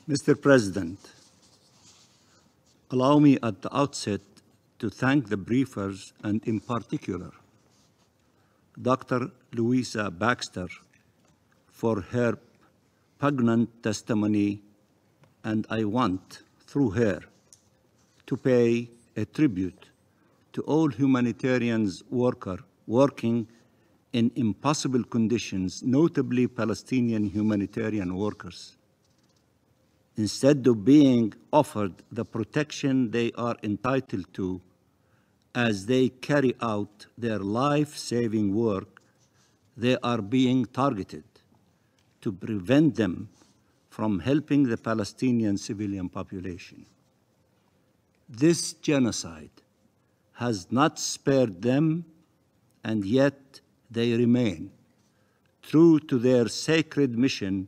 Mr. President, allow me at the outset to thank the briefers and in particular Dr. Louisa Baxter for her poignant testimony, and I want, through her, to pay a tribute to all humanitarians working in impossible conditions, notably Palestinian humanitarian workers. Instead of being offered the protection they are entitled to as they carry out their life-saving work, they are being targeted to prevent them from helping the Palestinian civilian population. This genocide has not spared them, and yet they remain true to their sacred mission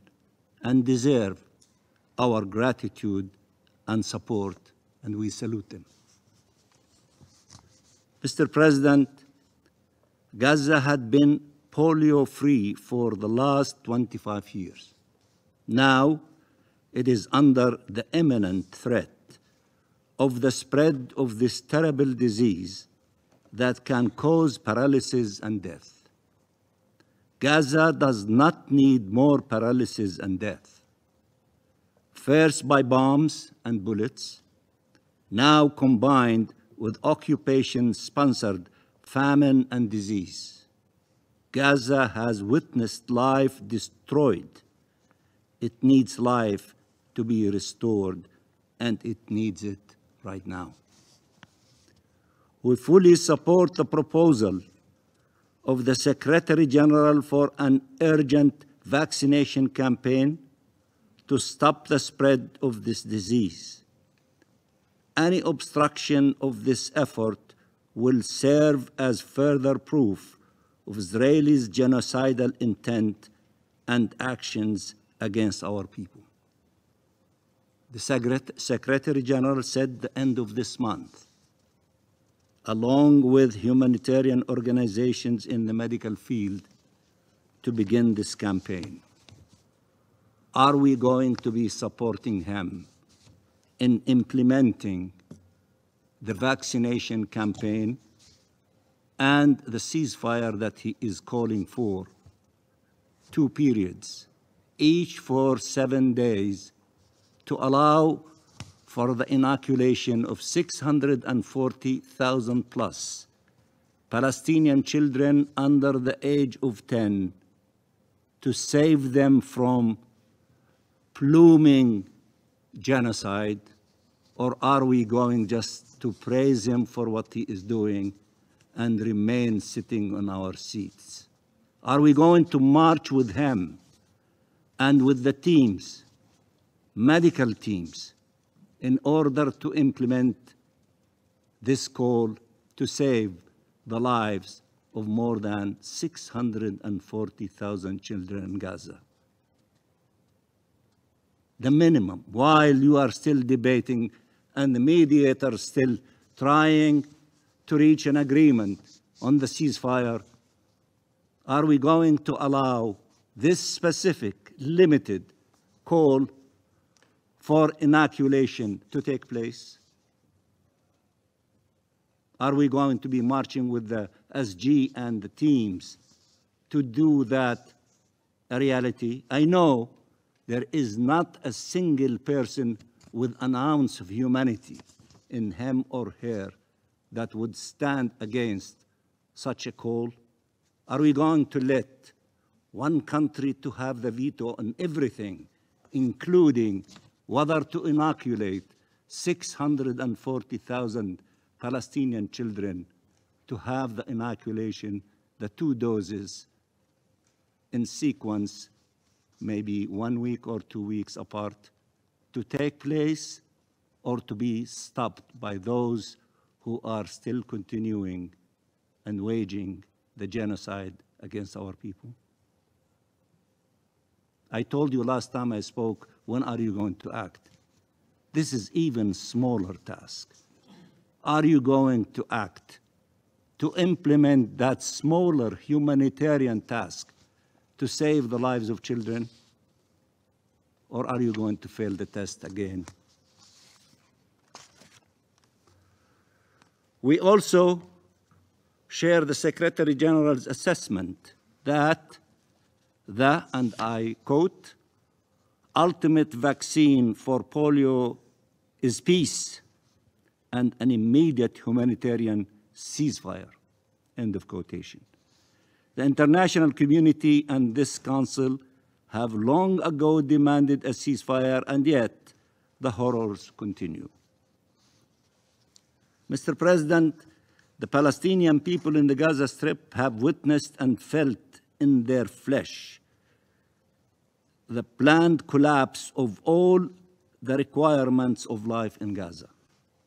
and deserve our gratitude and support, and we salute them. Mr. President, Gaza had been polio-free for the last 25 years. Now, it is under the imminent threat of the spread of this terrible disease that can cause paralysis and death. Gaza does not need more paralysis and death. First by bombs and bullets, now combined with occupation-sponsored famine and disease. Gaza has witnessed life destroyed. It needs life to be restored, and it needs it right now. We fully support the proposal of the Secretary General for an urgent vaccination campaign to stop the spread of this disease. Any obstruction of this effort will serve as further proof of Israel's genocidal intent and actions against our people. The Secretary General said the end of this month, along with humanitarian organizations in the medical field, to begin this campaign. Are we going to be supporting him in implementing the vaccination campaign and the ceasefire that he is calling for? 2 periods, each for 7 days, to allow for the inoculation of 640,000 plus Palestinian children under the age of 10, to save them from looming genocide? Or are we going just to praise him for what he is doing and remain sitting on our seats? Are we going to march with him and with the teams, medical teams, in order to implement this call to save the lives of more than 640,000 children in Gaza? The minimum, while you are still debating and the mediators still trying to reach an agreement on the ceasefire, are we going to allow this specific, limited call for inoculation to take place? Are we going to be marching with the SG and the teams to do that a reality? I know there is not a single person with an ounce of humanity in him or her that would stand against such a call. Are we going to let one country to have the veto on everything, including whether to inoculate 640,000 Palestinian children, to have the inoculation, the 2 doses, in sequence, maybe 1 week or 2 weeks apart, to take place, or to be stopped by those who are still continuing and waging the genocide against our people? I told you last time I spoke, when are you going to act? This is even smaller task. Are you going to act to implement that smaller humanitarian task to save the lives of children? or are you going to fail the test again? We also share the Secretary General's assessment that the, and I quote, ultimate vaccine for polio is peace and an immediate humanitarian ceasefire, end of quotation. The international community and this council have long ago demanded a ceasefire, and yet the horrors continue. Mr. President, the Palestinian people in the Gaza Strip have witnessed and felt in their flesh the planned collapse of all the requirements of life in Gaza,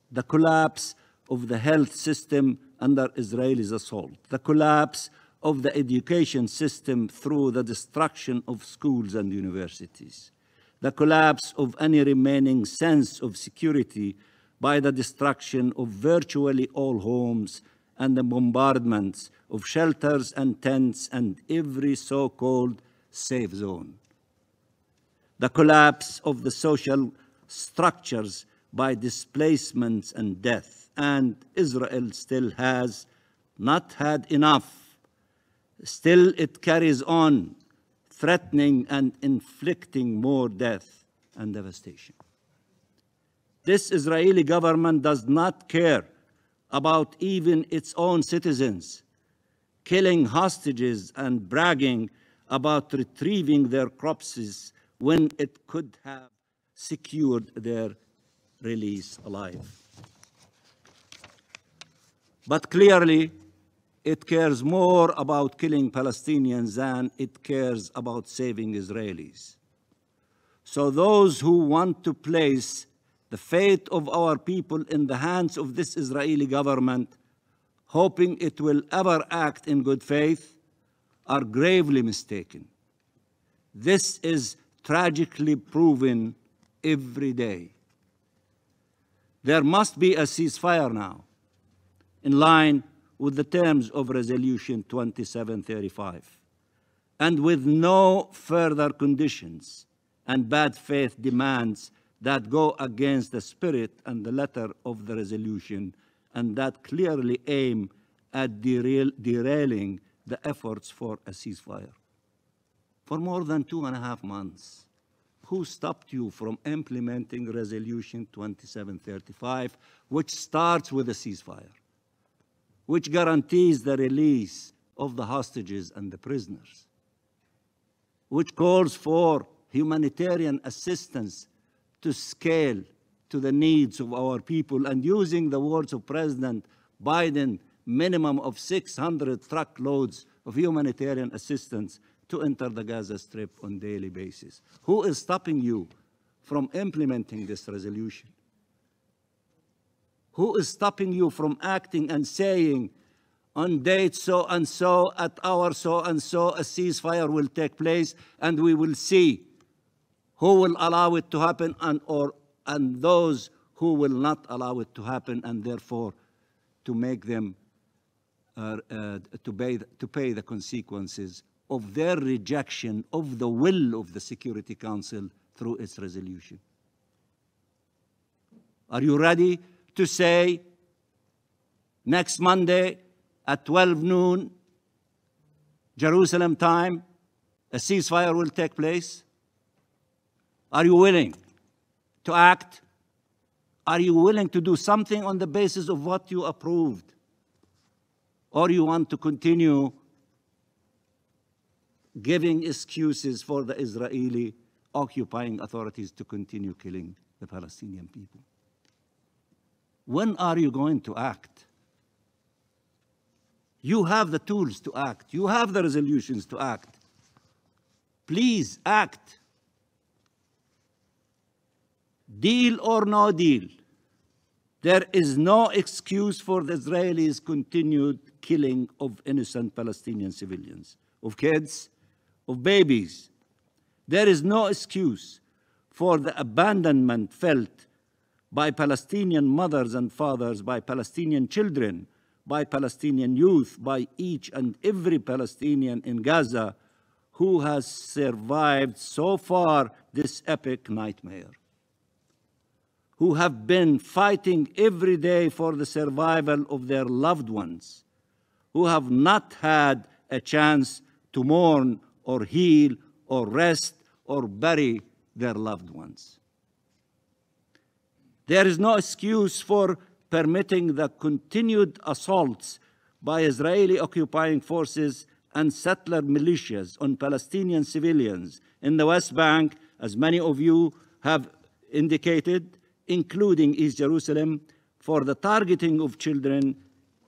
the collapse of the health system under Israel's assault, the collapse of the education system through the destruction of schools and universities, the collapse of any remaining sense of security by the destruction of virtually all homes and the bombardments of shelters and tents and every so-called safe zone, the collapse of the social structures by displacements and death, and Israel still has not had enough. Still, it carries on, threatening and inflicting more death and devastation. This Israeli government does not care about even its own citizens, killing hostages and bragging about retrieving their corpses when it could have secured their release alive. But clearly, it cares more about killing Palestinians than it cares about saving Israelis. So those who want to place the fate of our people in the hands of this Israeli government, hoping it will ever act in good faith, are gravely mistaken. This is tragically proven every day. There must be a ceasefire now, in line with the terms of Resolution 2735, and with no further conditions and bad faith demands that go against the spirit and the letter of the resolution and that clearly aim at derailing the efforts for a ceasefire. For more than 2.5 months, who stopped you from implementing Resolution 2735, which starts with a ceasefire, which guarantees the release of the hostages and the prisoners, which calls for humanitarian assistance to scale to the needs of our people, and using the words of President Biden, minimum of 600 truckloads of humanitarian assistance to enter the Gaza Strip on a daily basis. Who is stopping you from implementing this resolution? Who is stopping you from acting and saying, on date so-and-so, at hour so-and-so, a ceasefire will take place, and we will see who will allow it to happen and those who will not allow it to happen, and therefore to make them to pay the consequences of their rejection of the will of the Security Council through its resolution. Are you ready to say next Monday at 12 noon, Jerusalem time, a ceasefire will take place? Are you willing to act? Are you willing to do something on the basis of what you approved? Or you want to continue giving excuses for the Israeli occupying authorities to continue killing the Palestinian people? When are you going to act? You have the tools to act. You have the resolutions to act. Please act. Deal or no deal, there is no excuse for the Israelis' continued killing of innocent Palestinian civilians, of kids, of babies. There is no excuse for the abandonment felt by Palestinian mothers and fathers, by Palestinian children, by Palestinian youth, by each and every Palestinian in Gaza who has survived so far this epic nightmare, who have been fighting every day for the survival of their loved ones, who have not had a chance to mourn or heal or rest or bury their loved ones. There is no excuse for permitting the continued assaults by Israeli occupying forces and settler militias on Palestinian civilians in the West Bank, as many of you have indicated, including East Jerusalem, for the targeting of children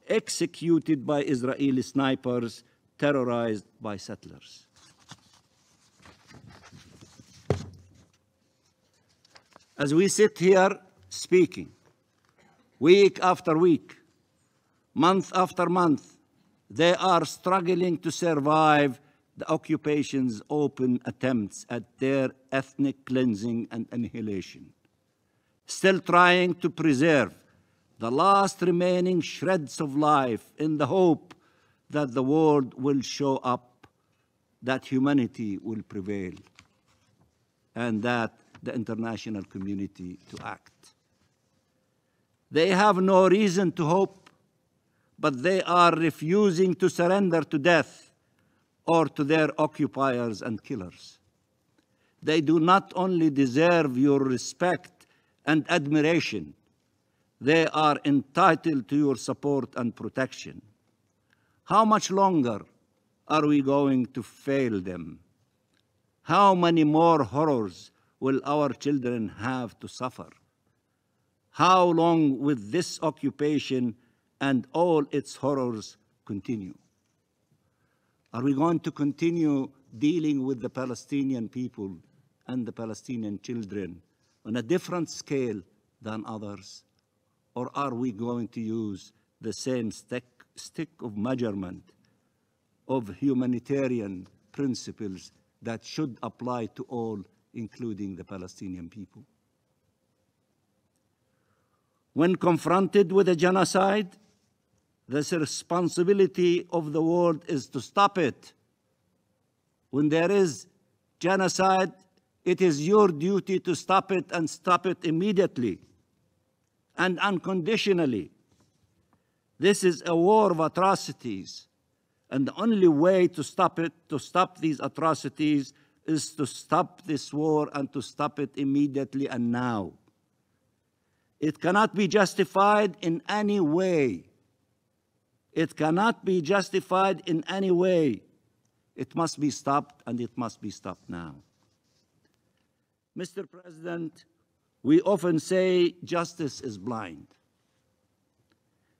executed by Israeli snipers terrorized by settlers. As we sit here speaking, week after week, month after month, they are struggling to survive the occupation's open attempts at their ethnic cleansing and annihilation, still trying to preserve the last remaining shreds of life in the hope that the world will show up, that humanity will prevail, and that the international community to act. They have no reason to hope, but they are refusing to surrender to death or to their occupiers and killers. They do not only deserve your respect and admiration, they are entitled to your support and protection. How much longer are we going to fail them? How many more horrors will our children have to suffer? How long will this occupation and all its horrors continue? Are we going to continue dealing with the Palestinian people and the Palestinian children on a different scale than others? Or are we going to use the same stick of measurement of humanitarian principles that should apply to all, including the Palestinian people? When confronted with a genocide, the responsibility of the world is to stop it. When there is genocide, it is your duty to stop it and stop it immediately and unconditionally. This is a war of atrocities, and the only way to stop it, to stop these atrocities, is to stop this war and to stop it immediately and now. It cannot be justified in any way. It cannot be justified in any way. It must be stopped, and it must be stopped now. Mr. President, we often say justice is blind,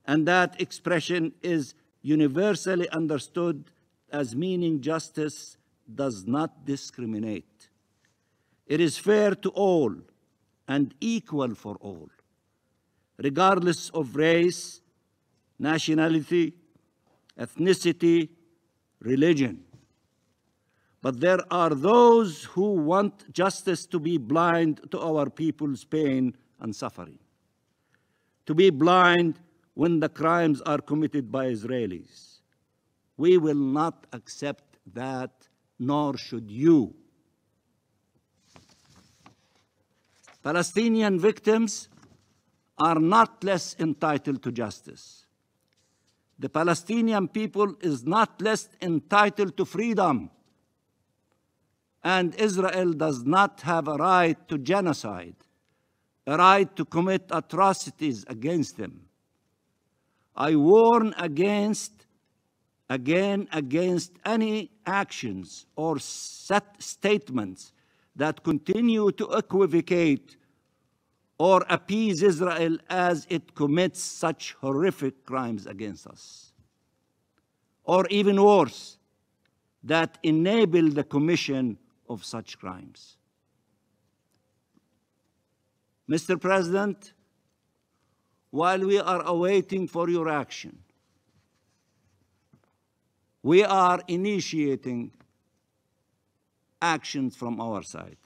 and that expression is universally understood as meaning justice does not discriminate. It is fair to all and equal for all, regardless of race, nationality, ethnicity, religion. But there are those who want justice to be blind to our people's pain and suffering, to be blind when the crimes are committed by Israelis. We will not accept that, nor should you. Palestinian victims are not less entitled to justice. The Palestinian people is not less entitled to freedom. And Israel does not have a right to genocide, a right to commit atrocities against them. I warn against any actions or statements that continue to equivocate or appease Israel as it commits such horrific crimes against us. Or even worse, that enable the commission of such crimes. Mr. President, while we are awaiting for your action, we are initiating actions from our side.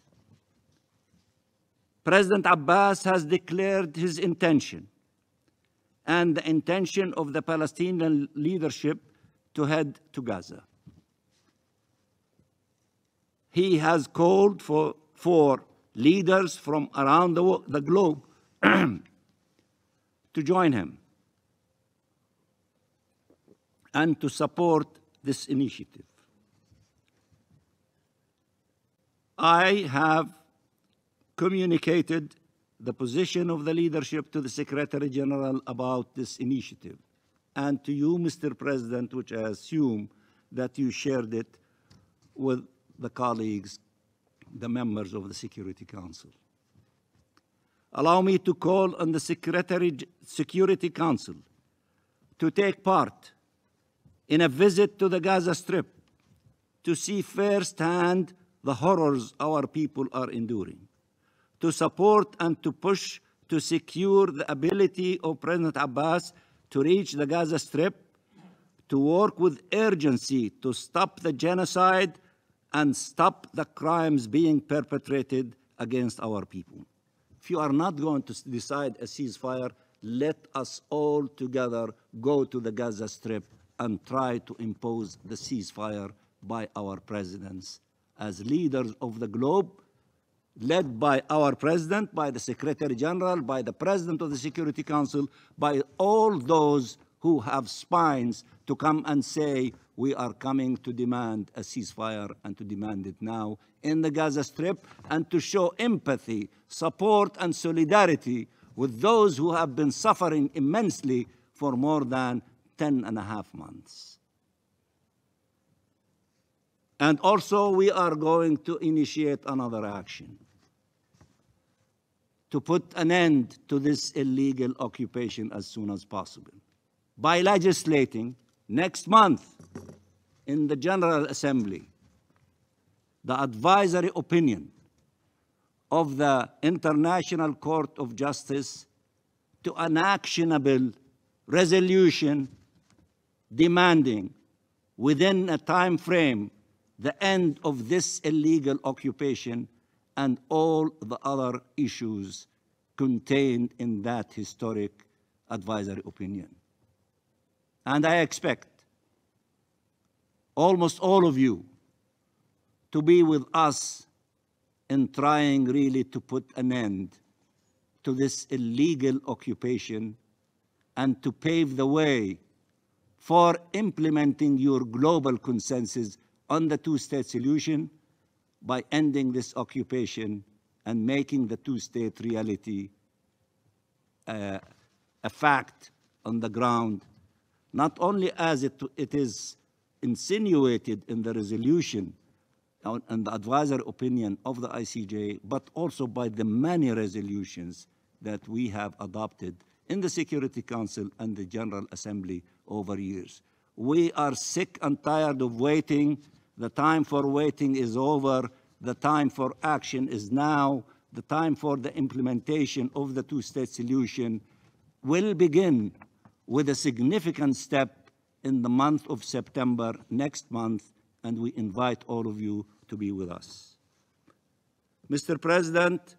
President Abbas has declared his intention and the intention of the Palestinian leadership to head to Gaza. He has called for leaders from around the globe to join him and to support this initiative. I have communicated the position of the leadership to the Secretary General about this initiative, and to you, Mr. President, which I assume that you shared it with the colleagues, the members of the Security Council. Allow me to call on the Security Council to take part in a visit to the Gaza Strip to see firsthand the horrors our people are enduring, to support and to push to secure the ability of President Abbas to reach the Gaza Strip, to work with urgency to stop the genocide and stop the crimes being perpetrated against our people. If you are not going to decide a ceasefire, let us all together go to the Gaza Strip and try to impose the ceasefire by our presidents. As leaders of the globe, led by our president, by the Secretary General, by the President of the Security Council, by all those who have spines to come and say, we are coming to demand a ceasefire and to demand it now in the Gaza Strip, and to show empathy, support, and solidarity with those who have been suffering immensely for more than 10.5 months. And also, we are going to initiate another action to put an end to this illegal occupation as soon as possible by legislating next month in the General Assembly the advisory opinion of the International Court of Justice to an actionable resolution demanding within a time frame the end of this illegal occupation and all the other issues contained in that historic advisory opinion. And I expect almost all of you to be with us in trying really to put an end to this illegal occupation and to pave the way for implementing your global consensus on the two-state solution by ending this occupation and making the two-state reality a fact on the ground, not only as it is insinuated in the resolution and the advisory opinion of the ICJ, but also by the many resolutions that we have adopted in the Security Council and the General Assembly over years. We are sick and tired of waiting. The time for waiting is over. The time for action is now. The time for the implementation of the two-state solution will begin with a significant step in the month of September next month, and we invite all of you to be with us. Mr. President,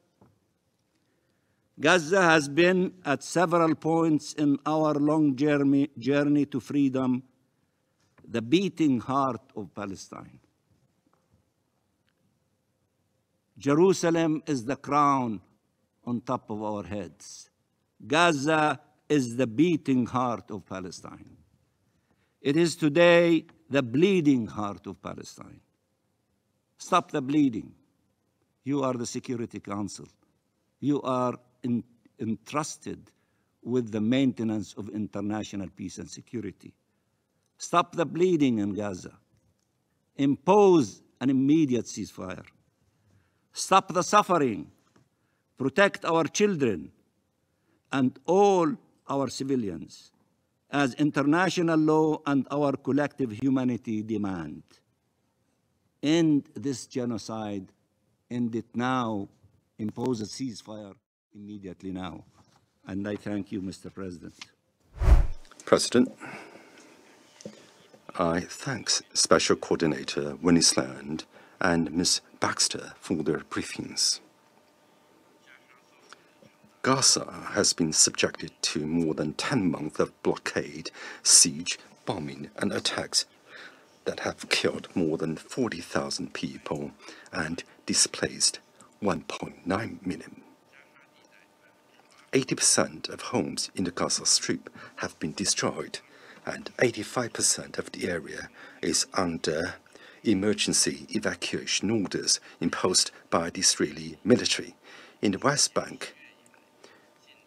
Gaza has been at several points in our long journey to freedom the beating heart of Palestine. Jerusalem is the crown on top of our heads. Gaza is the beating heart of Palestine. It is today the bleeding heart of Palestine. Stop the bleeding. You are the Security Council. You are entrusted with the maintenance of international peace and security. Stop the bleeding in Gaza. Impose an immediate ceasefire. Stop the suffering. Protect our children and all our civilians, as international law and our collective humanity demand. End this genocide. End it now. Impose a ceasefire immediately now. And I thank you, Mr. President. President, I thank Special Coordinator Winnie Sland and Ms. Baxter for their briefings. Gaza has been subjected to more than 10 months of blockade, siege, bombing, and attacks that have killed more than 40,000 people and displaced 1.9 million. 80% of homes in the Gaza Strip have been destroyed, and 85% of the area is under emergency evacuation orders imposed by the Israeli military. In the West Bank,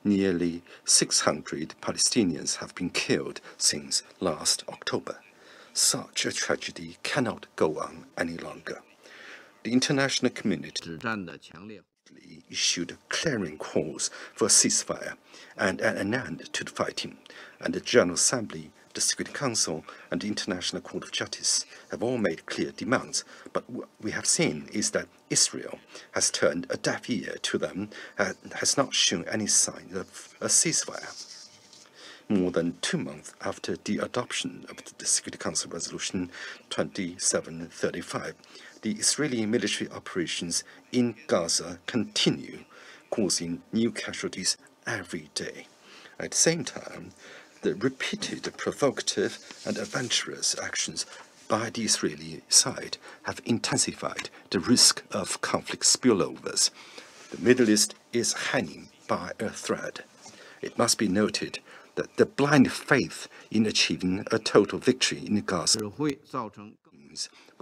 nearly 600 Palestinians have been killed since last October. Such a tragedy cannot go on any longer. The international community issued clarion calls for a ceasefire and an end to the fighting, and the General Assembly, the Security Council, and the International Court of Justice have all made clear demands. But what we have seen is that Israel has turned a deaf ear to them and has not shown any sign of a ceasefire. More than 2 months after the adoption of the Security Council Resolution 2735, the Israeli military operations in Gaza continue, causing new casualties every day. At the same time, the repeated provocative and adventurous actions by the Israeli side have intensified the risk of conflict spillovers. The Middle East is hanging by a thread. It must be noted that the blind faith in achieving a total victory in Gaza will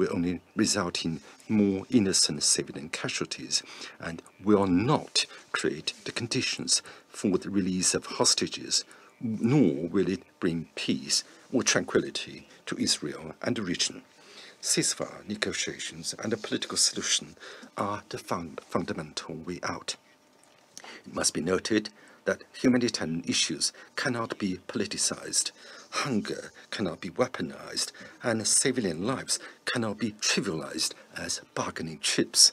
only result in more innocent civilian casualties and will not create the conditions for the release of hostages, nor will it bring peace or tranquility to Israel and the region. Ceasefire negotiations and a political solution are the fundamental way out. It must be noted that humanitarian issues cannot be politicized, hunger cannot be weaponized, and civilian lives cannot be trivialized as bargaining chips.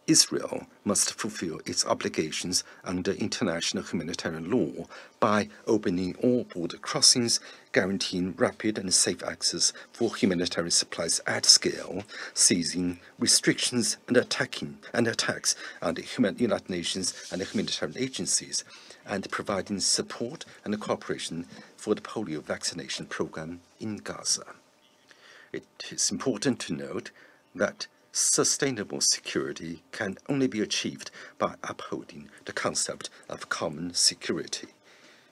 Israel must fulfill its obligations under international humanitarian law by opening all border crossings, guaranteeing rapid and safe access for humanitarian supplies at scale, ceasing restrictions and attacks on the United Nations and the humanitarian agencies, and providing support and cooperation for the polio vaccination program in Gaza. It is important to note that sustainable security can only be achieved by upholding the concept of common security.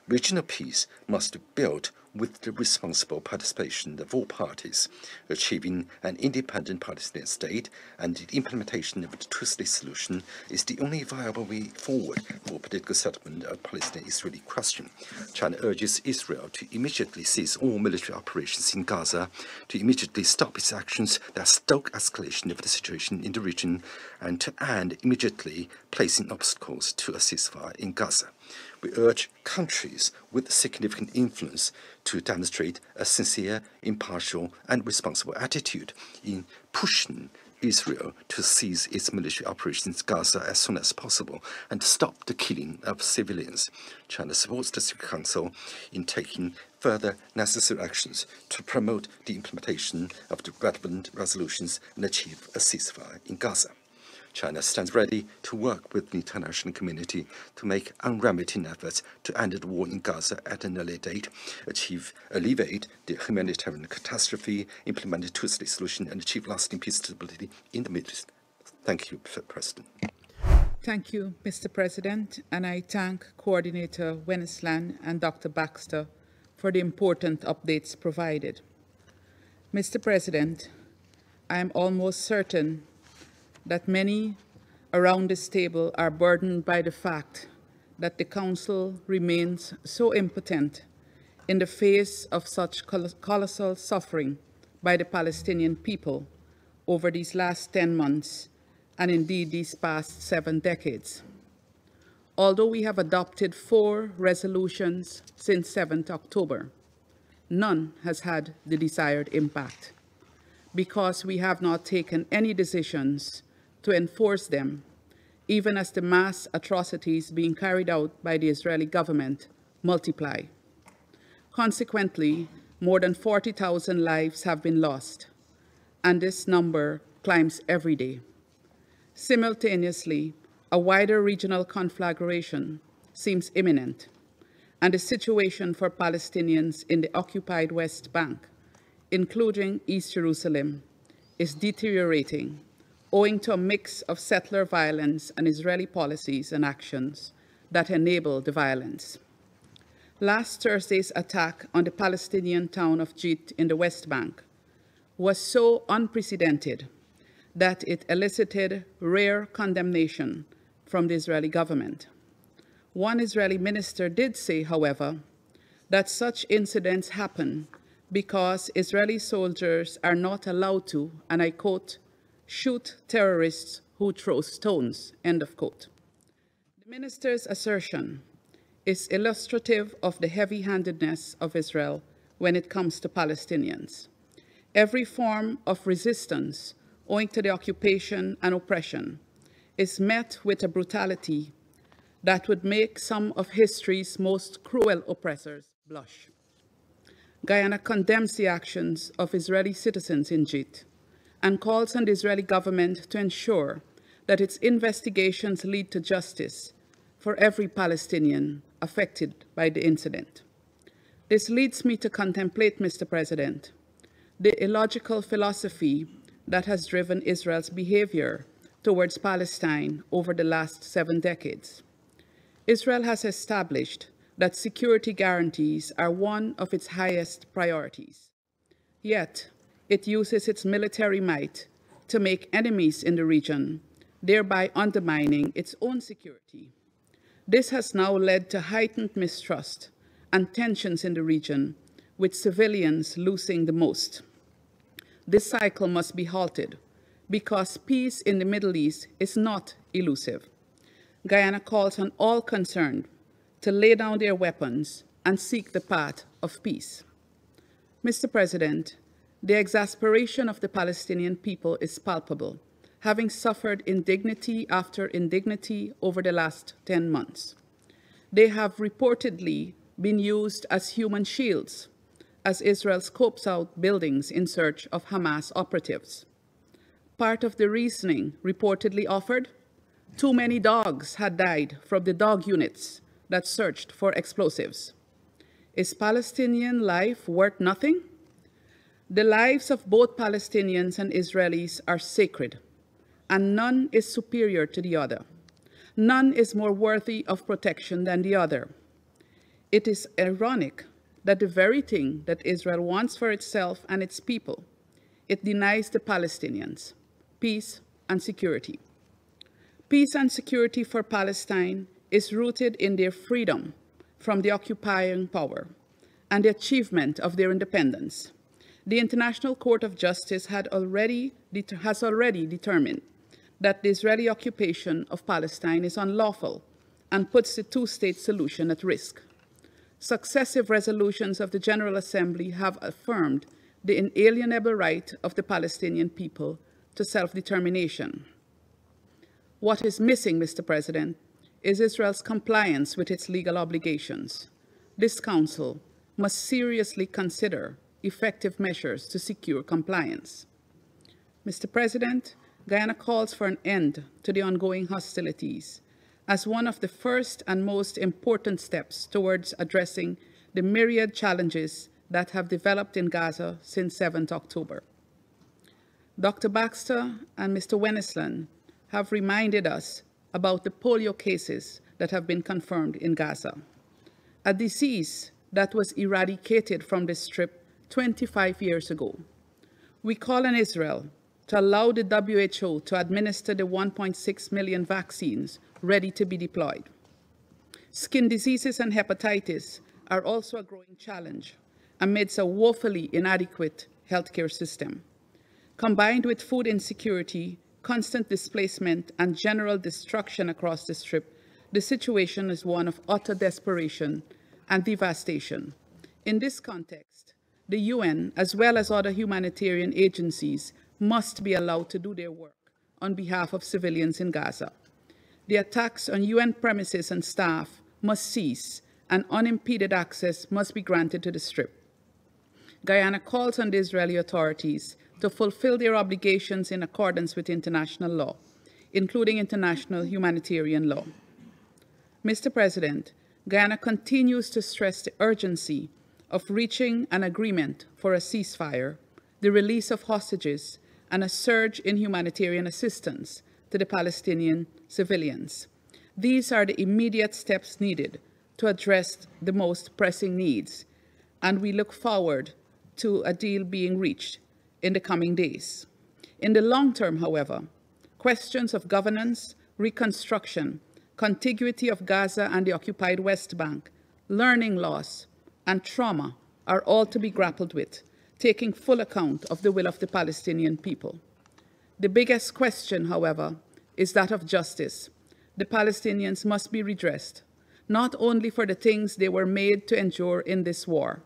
Regional peace must be built with the responsible participation of all parties. Achieving an independent Palestinian state and the implementation of the two-state solution is the only viable way forward for political settlement of the Palestinian-Israeli question. China urges Israel to immediately cease all military operations in Gaza, to immediately stop its actions that stoke escalation of the situation in the region, and to end immediately placing obstacles to a ceasefire in Gaza. We urge countries with significant influence to demonstrate a sincere, impartial, and responsible attitude in pushing Israel to cease its military operations in Gaza as soon as possible and stop the killing of civilians. China supports the Security Council in taking further necessary actions to promote the implementation of the relevant resolutions and achieve a ceasefire in Gaza. China stands ready to work with the international community to make unremitting efforts to end the war in Gaza at an early date, alleviate the humanitarian catastrophe, implement a two-state solution, and achieve lasting peace and stability in the Middle East. Thank you, Mr. President. Thank you, Mr. President, and I thank Coordinator Wennesland and Dr. Baxter for the important updates provided. Mr. President, I am almost certain that many around this table are burdened by the fact that the Council remains so impotent in the face of such colossal suffering by the Palestinian people over these last 10 months and indeed these past 7 decades. Although we have adopted 4 resolutions since 7th October, none has had the desired impact because we have not taken any decisions to enforce them, even as the mass atrocities being carried out by the Israeli government multiply. Consequently, more than 40,000 lives have been lost, and this number climbs every day. Simultaneously, a wider regional conflagration seems imminent, and the situation for Palestinians in the occupied West Bank including East Jerusalem, is deteriorating owing to a mix of settler violence and Israeli policies and actions that enable the violence. Last Thursday's attack on the Palestinian town of Jit in the West Bank was so unprecedented that it elicited rare condemnation from the Israeli government. One Israeli minister did say, however, that such incidents happen because Israeli soldiers are not allowed to, and I quote, shoot terrorists who throw stones, end of quote. The minister's assertion is illustrative of the heavy-handedness of Israel when it comes to Palestinians. Every form of resistance owing to the occupation and oppression is met with a brutality that would make some of history's most cruel oppressors blush. Guyana condemns the actions of Israeli citizens in Jit and calls on the Israeli government to ensure that its investigations lead to justice for every Palestinian affected by the incident. This leads me to contemplate, Mr. President, the illogical philosophy that has driven Israel's behavior towards Palestine over the last 7 decades. Israel has established that security guarantees are one of its highest priorities. Yet, it uses its military might to make enemies in the region, thereby undermining its own security. This has now led to heightened mistrust and tensions in the region, with civilians losing the most. This cycle must be halted because peace in the Middle East is not elusive. Guyana calls on all concerned to lay down their weapons and seek the path of peace. Mr. President, the exasperation of the Palestinian people is palpable, having suffered indignity after indignity over the last 10 months. They have reportedly been used as human shields as Israel scopes out buildings in search of Hamas operatives. Part of the reasoning reportedly offered: too many dogs had died from the dog units that searched for explosives. Is Palestinian life worth nothing? The lives of both Palestinians and Israelis are sacred, and none is superior to the other. None is more worthy of protection than the other. It is ironic that the very thing that Israel wants for itself and its people, it denies the Palestinians: peace and security. Peace and security for Palestine is rooted in their freedom from the occupying power and the achievement of their independence. The International Court of Justice has already determined that the Israeli occupation of Palestine is unlawful and puts the two-state solution at risk. Successive resolutions of the General Assembly have affirmed the inalienable right of the Palestinian people to self-determination. What is missing, Mr. President, is Israel's compliance with its legal obligations. This Council must seriously consider effective measures to secure compliance. Mr. President, Guyana calls for an end to the ongoing hostilities as one of the first and most important steps towards addressing the myriad challenges that have developed in Gaza since 7th October. Dr. Baxter and Mr. Wennesland have reminded us about the polio cases that have been confirmed in Gaza, a disease that was eradicated from the Strip 25 years ago. We call on Israel to allow the WHO to administer the 1.6 million vaccines ready to be deployed. Skin diseases and hepatitis are also a growing challenge amidst a woefully inadequate healthcare system. Combined with food insecurity, constant displacement, and general destruction across the Strip, the situation is one of utter desperation and devastation. In this context, the UN, as well as other humanitarian agencies, must be allowed to do their work on behalf of civilians in Gaza. The attacks on UN premises and staff must cease, and unimpeded access must be granted to the Strip. Guyana calls on the Israeli authorities to fulfill their obligations in accordance with international law, including international humanitarian law. Mr. President, Guyana continues to stress the urgency of reaching an agreement for a ceasefire, the release of hostages, and a surge in humanitarian assistance to the Palestinian civilians. These are the immediate steps needed to address the most pressing needs, and we look forward to a deal being reached in the coming days. In the long term, however, questions of governance, reconstruction, contiguity of Gaza and the occupied West Bank, learning loss, and trauma are all to be grappled with, taking full account of the will of the Palestinian people. The biggest question, however, is that of justice. The Palestinians must be redressed, not only for the things they were made to endure in this war,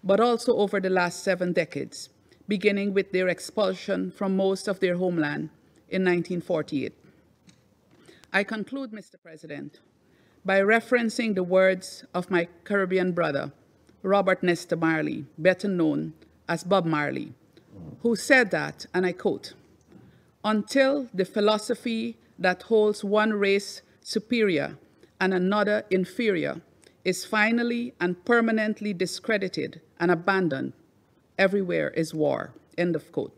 but also over the last 7 decades, beginning with their expulsion from most of their homeland in 1948. I conclude, Mr. President, by referencing the words of my Caribbean brother, Robert Nesta Marley, better known as Bob Marley, who said that, and I quote, "Until the philosophy that holds one race superior and another inferior is finally and permanently discredited and abandoned, everywhere is war," end of quote.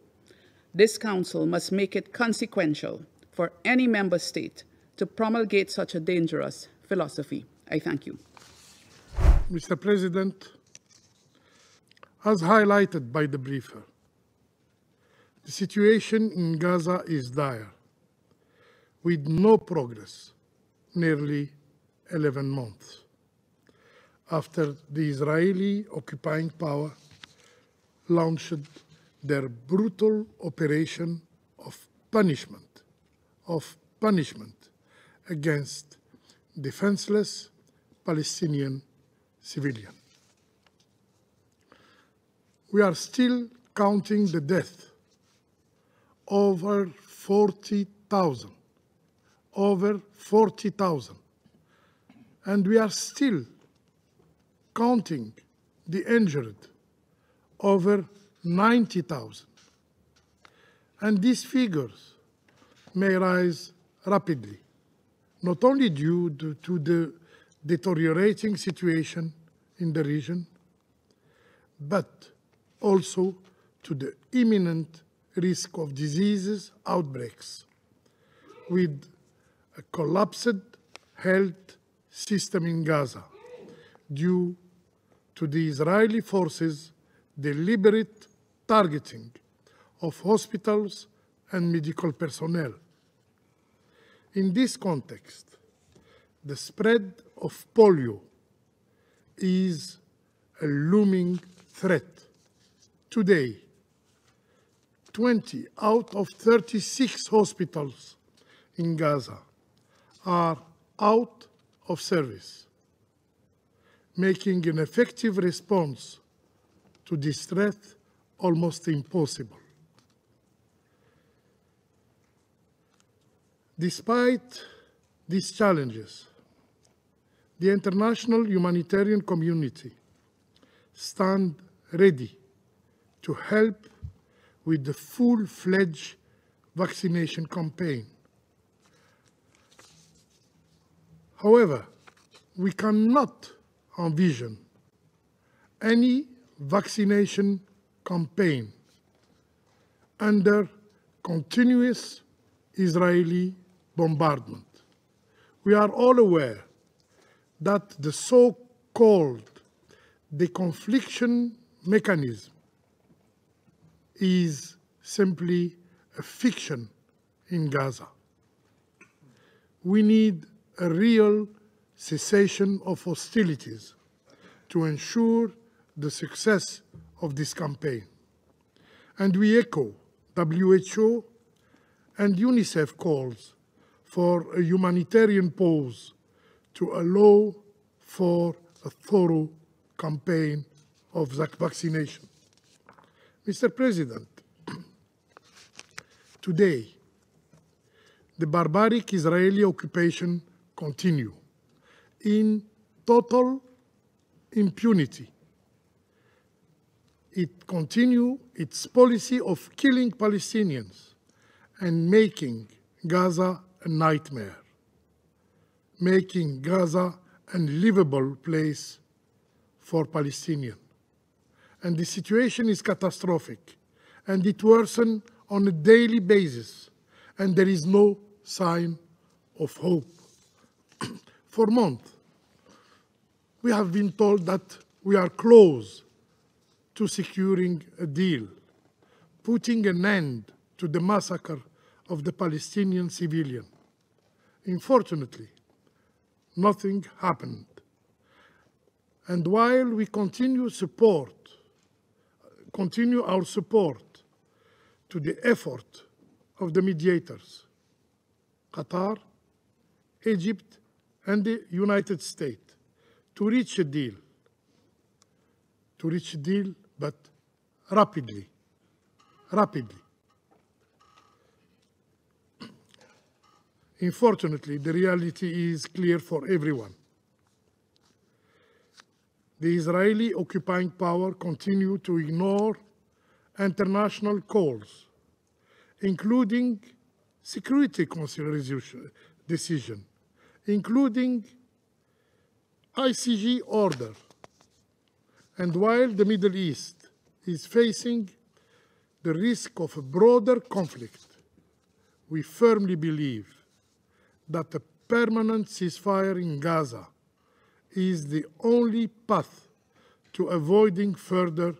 This Council must make it consequential for any member state to promulgate such a dangerous philosophy. I thank you. Mr. President, as highlighted by the briefer, the situation in Gaza is dire, with no progress nearly 11 months after the Israeli occupying power launched their brutal operation of punishment against defenseless Palestinian civilians. We are still counting the death, over 40,000, and we are still counting the injured, over 90,000. And these figures may rise rapidly, not only due to the deteriorating situation in the region, but also to the imminent risk of diseases outbreaks, with a collapsed health system in Gaza due to the Israeli forces' deliberate targeting of hospitals and medical personnel. In this context, the spread of polio is a looming threat. Today, 20 out of 36 hospitals in Gaza are out of service, making an effective response to this threat almost impossible. Despite these challenges, the international humanitarian community stands ready to help with the full-fledged vaccination campaign. However, we cannot envision any vaccination campaign under continuous Israeli bombardment. We are all aware that the so-called deconfliction mechanism is simply a fiction in Gaza. We need a real cessation of hostilities to ensure the success of this campaign. And we echo WHO and UNICEF calls for a humanitarian pause to allow for a thorough campaign of vaccination. Mr. President, today, the barbaric Israeli occupation continues in total impunity. It continues its policy of killing Palestinians and making Gaza a nightmare, making Gaza an unlivable place for Palestinians. And the situation is catastrophic, and it worsens on a daily basis, and there is no sign of hope. For months, we have been told that we are close to securing a deal, putting an end to the massacre of the Palestinian civilian. Unfortunately, nothing happened. And while we continue our support to the effort of the mediators, Qatar, Egypt, and the United States, to reach a deal, but rapidly. Unfortunately, the reality is clear for everyone. The Israeli occupying power continue to ignore international calls, including Security Council resolution decision, including ICG order. And while the Middle East is facing the risk of a broader conflict, we firmly believe that a permanent ceasefire in Gaza is the only path to avoiding further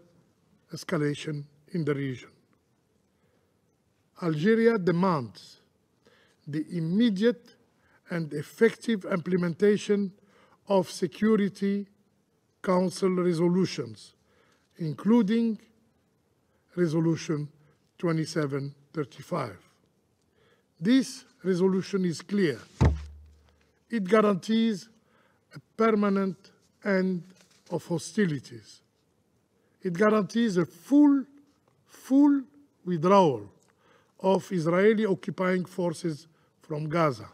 escalation in the region. Algeria demands the immediate and effective implementation of Security Council resolutions, including Resolution 2735. This resolution is clear. It guarantees a permanent end of hostilities. It guarantees a full withdrawal of Israeli occupying forces from Gaza.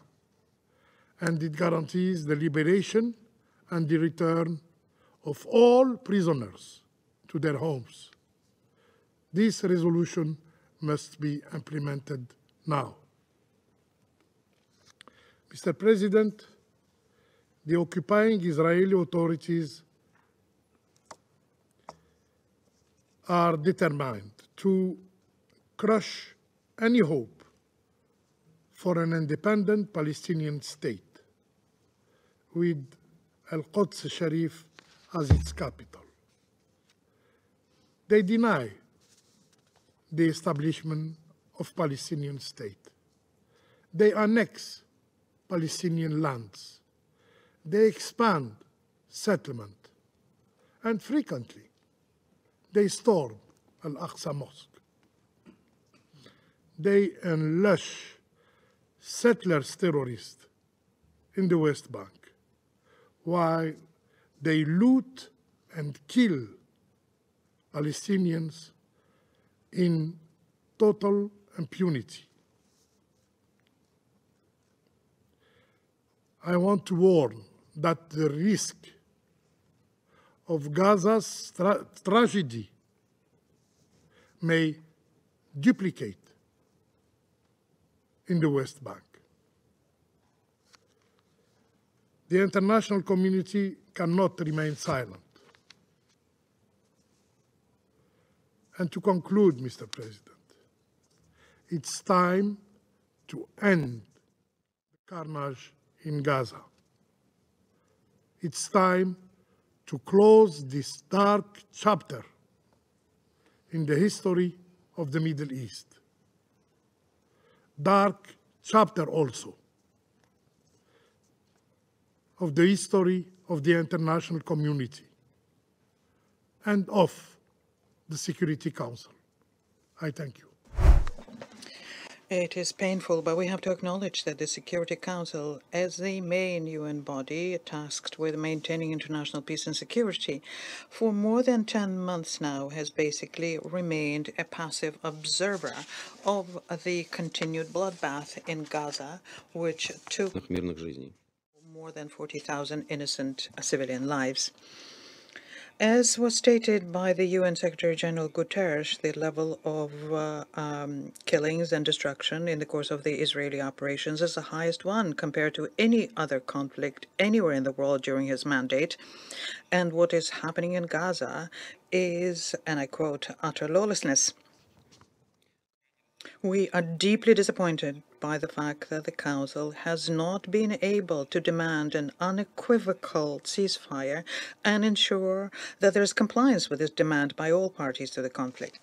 And it guarantees the liberation and the return of all prisoners to their homes. This resolution must be implemented now. Mr. President, the occupying Israeli authorities are determined to crush any hope for an independent Palestinian state with Al-Quds Sharif as its capital. They deny the establishment of Palestinian state. They annex Palestinian lands. They expand settlement. And frequently, they storm Al-Aqsa Mosque. They unleash settlers terrorists in the West Bank, while they loot and kill Palestinians in total impunity. I want to warn that the risk of Gaza's tragedy may duplicate in the West Bank. The international community cannot remain silent. And to conclude, Mr. President, it's time to end the carnage in Gaza. It's time to close this dark chapter in the history of the Middle East. Dark chapter also of the history of the international community and of the Security Council. I thank you. It is painful, but we have to acknowledge that the Security Council, as the main UN body tasked with maintaining international peace and security, for more than 10 months now has basically remained a passive observer of the continued bloodbath in Gaza, which took more than 40,000 innocent civilian lives. As was stated by the UN Secretary General Guterres, the level of killings and destruction in the course of the Israeli operations is the highest one compared to any other conflict anywhere in the world during his mandate. And what is happening in Gaza is, and I quote, utter lawlessness. We are deeply disappointed by the fact that the Council has not been able to demand an unequivocal ceasefire and ensure that there is compliance with this demand by all parties to the conflict.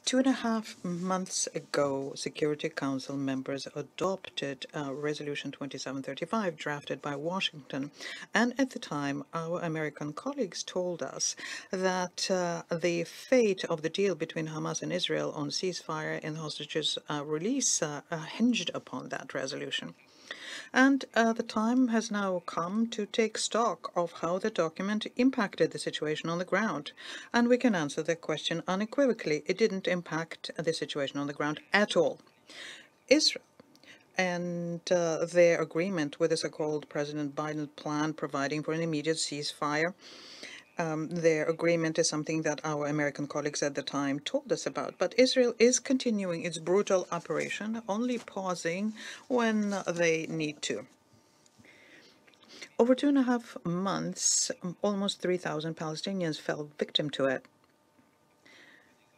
2.5 months ago, Security Council members adopted Resolution 2735, drafted by Washington. And at the time, our American colleagues told us that the fate of the deal between Hamas and Israel on ceasefire and hostages release hinged upon that resolution. And the time has now come to take stock of how the document impacted the situation on the ground. And we can answer that question unequivocally. It didn't impact the situation on the ground at all. Israel and their agreement with the so-called President Biden plan providing for an immediate ceasefire. Their agreement is something that our American colleagues at the time told us about. But Israel is continuing its brutal operation, only pausing when they need to. Over 2.5 months, almost 3,000 Palestinians fell victim to it.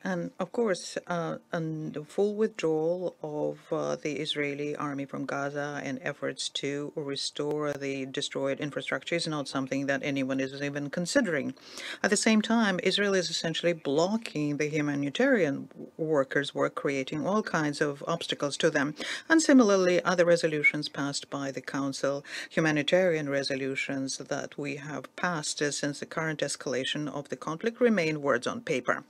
And of course, the full withdrawal of the Israeli army from Gaza and efforts to restore the destroyed infrastructure is not something that anyone is even considering. At the same time, Israel is essentially blocking the humanitarian workers' work, creating all kinds of obstacles to them. And similarly, other resolutions passed by the Council, humanitarian resolutions that we have passed since the current escalation of the conflict, remain words on paper.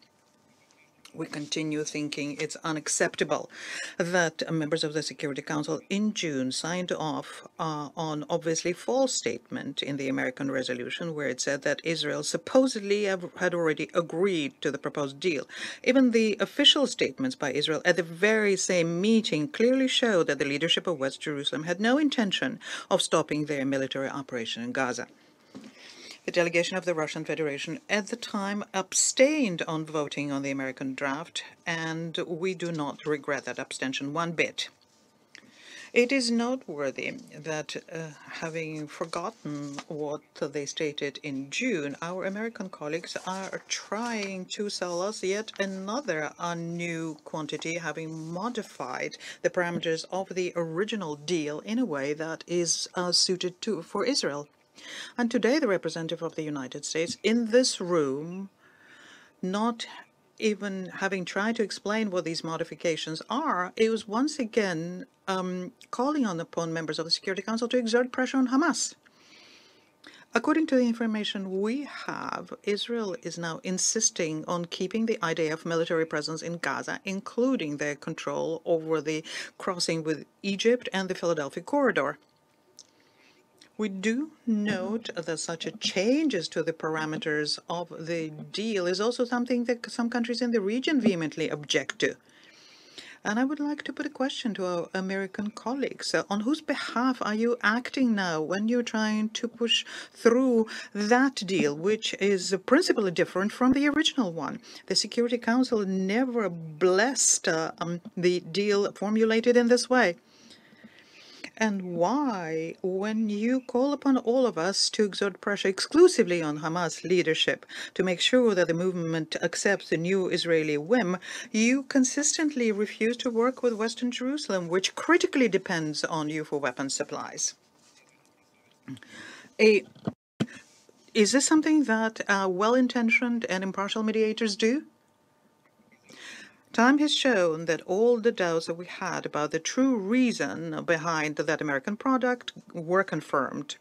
We continue thinking it's unacceptable that members of the Security Council in June signed off on obviously false statement in the American resolution where it said that Israel supposedly had already agreed to the proposed deal. Even the official statements by Israel at the very same meeting clearly show that the leadership of West Jerusalem had no intention of stopping their military operation in Gaza. The delegation of the Russian Federation at the time abstained on voting on the American draft, and we do not regret that abstention one bit. It is noteworthy that having forgotten what they stated in June, our American colleagues are trying to sell us yet another new quantity, having modified the parameters of the original deal in a way that is suited for Israel. And today, the representative of the United States in this room, not even having tried to explain what these modifications are, it was once again calling upon members of the Security Council to exert pressure on Hamas. According to the information we have, Israel is now insisting on keeping the IDF military presence in Gaza, including their control over the crossing with Egypt and the Philadelphia corridor. We do note that such a changes to the parameters of the deal is also something that some countries in the region vehemently object to. And I would like to put a question to our American colleagues. On whose behalf are you acting now when you're trying to push through that deal, which is principally different from the original one? The Security Council never blessed the deal formulated in this way. And why, when you call upon all of us to exert pressure exclusively on Hamas leadership to make sure that the movement accepts the new Israeli whim, you consistently refuse to work with Western Jerusalem, which critically depends on you for weapons supplies? Is this something that well-intentioned and impartial mediators do? Time has shown that all the doubts that we had about the true reason behind that American product were confirmed.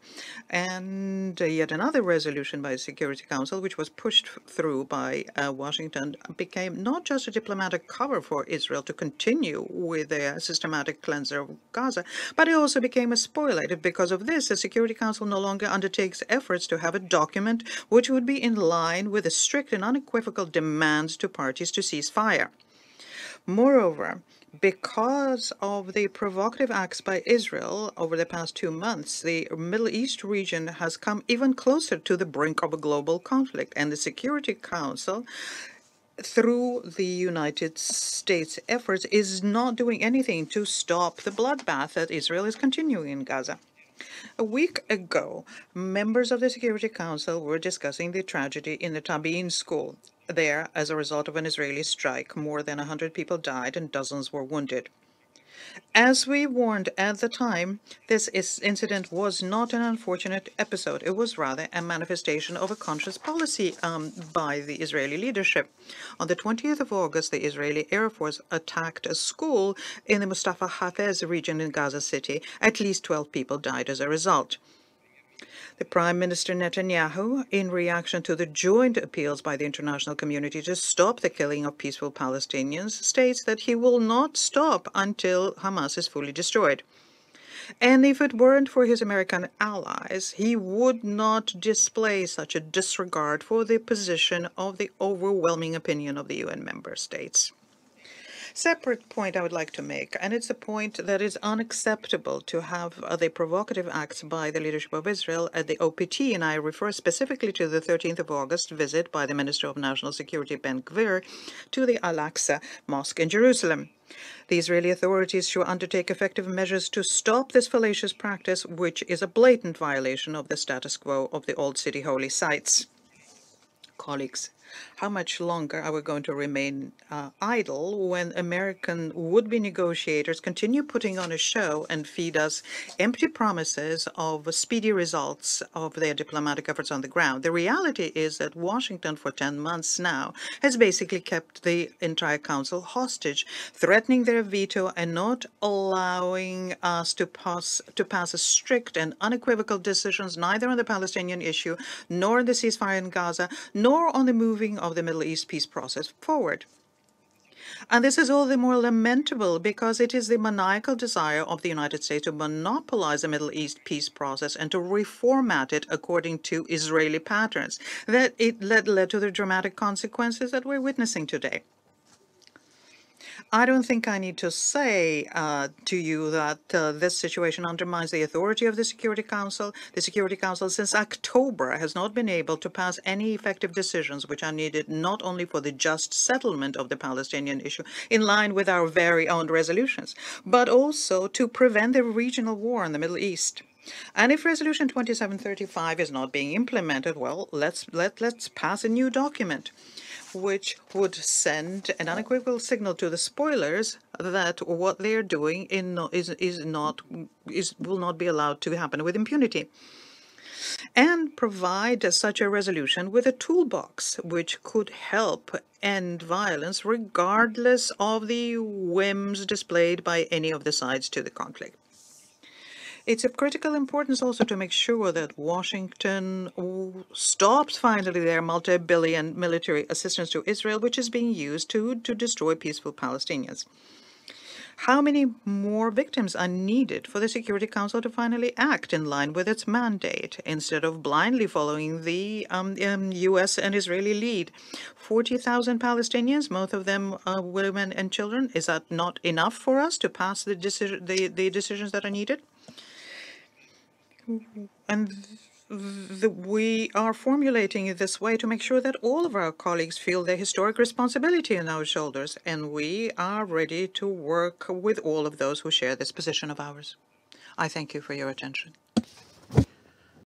And yet another resolution by the Security Council, which was pushed through by Washington, became not just a diplomatic cover for Israel to continue with their systematic cleanser of Gaza, but it also became a spoiler. Because of this, the Security Council no longer undertakes efforts to have a document which would be in line with the strict and unequivocal demands to parties to cease fire. Moreover, Because of the provocative acts by Israel over the past 2 months, the Middle East region has come even closer to the brink of a global conflict, and the Security Council, through the United States' efforts, is not doing anything to stop the bloodbath that Israel is continuing in Gaza. A week ago, members of the Security Council were discussing the tragedy in the Tabin school. There, as a result of an Israeli strike, more than 100 people died and dozens were wounded. As we warned at the time, this incident was not an unfortunate episode. It was rather a manifestation of a conscious policy by the Israeli leadership. On the 20th of August, the Israeli Air Force attacked a school in the Mustafa Hafez region in Gaza City. At least 12 people died as a result. The Prime Minister Netanyahu, in reaction to the joint appeals by the international community to stop the killing of peaceful Palestinians, states that he will not stop until Hamas is fully destroyed. And if it weren't for his American allies, he would not display such a disregard for the position of the overwhelming opinion of the UN member states. Separate point I would like to make, and it's a point that is unacceptable to have the provocative acts by the leadership of Israel at the OPT, and I refer specifically to the 13th of August visit by the Minister of National Security Ben Gvir to the Al-Aqsa Mosque in Jerusalem. The Israeli authorities should undertake effective measures to stop this fallacious practice, which is a blatant violation of the status quo of the old city holy sites. Colleagues, how much longer are we going to remain idle when American would-be negotiators continue putting on a show and feed us empty promises of speedy results of their diplomatic efforts on the ground? The reality is that Washington, for 10 months now, has basically kept the entire council hostage, threatening their veto and not allowing us to pass strict and unequivocal decisions neither on the Palestinian issue, nor on the ceasefire in Gaza, nor on the moving of the Middle East peace process forward. And this is all the more lamentable because it is the maniacal desire of the United States to monopolize the Middle East peace process and to reformat it according to Israeli patterns that led to the dramatic consequences that we're witnessing today. I don't think I need to say to you that this situation undermines the authority of the Security Council. The Security Council, since October, has not been able to pass any effective decisions which are needed not only for the just settlement of the Palestinian issue, in line with our very own resolutions, but also to prevent the regional war in the Middle East. And if Resolution 2735 is not being implemented, well, let's pass a new document, which would send an unequivocal signal to the spoilers that what they're doing will not be allowed to happen with impunity, and provide such a resolution with a toolbox which could help end violence regardless of the whims displayed by any of the sides to the conflict. It's of critical importance also to make sure that Washington stops finally their multi-billion military assistance to Israel, which is being used to destroy peaceful Palestinians. How many more victims are needed for the Security Council to finally act in line with its mandate instead of blindly following the U.S. and Israeli lead? 40,000 Palestinians, most of them women and children. Is that not enough for us to pass the decisions that are needed? And we are formulating it this way to make sure that all of our colleagues feel their historic responsibility on our shoulders, and we are ready to work with all of those who share this position of ours. I thank you for your attention.